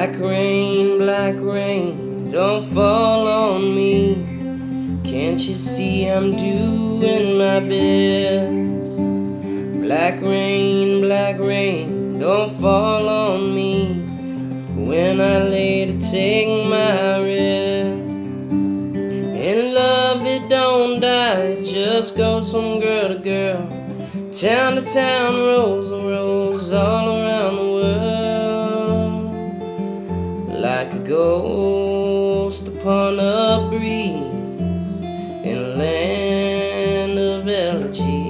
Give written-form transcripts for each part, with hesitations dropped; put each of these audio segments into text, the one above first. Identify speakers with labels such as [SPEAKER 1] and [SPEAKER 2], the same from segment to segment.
[SPEAKER 1] Black rain, don't fall on me. Can't you see I'm doing my best? Black rain, don't fall on me when I lay to take my rest. In love it don't die, it just goes from girl to girl, town to town, rose to rose, all around the world. Like a ghost upon a breeze in a land of elegy.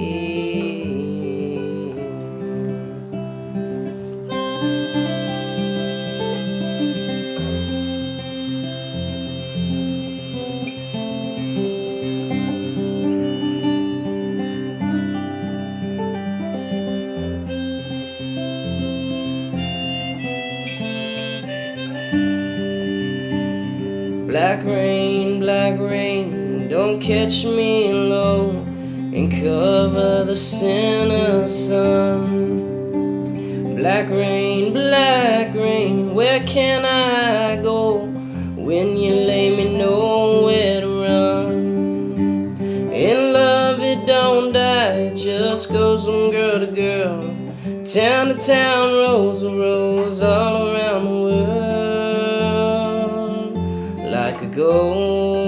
[SPEAKER 1] Black rain, don't catch me low and cover the sinner's sun. Black rain, where can I go when you lay me nowhere to run? In love it don't die, it just goes from girl to girl, town to town, rose to rose, all around the world. Like a ghost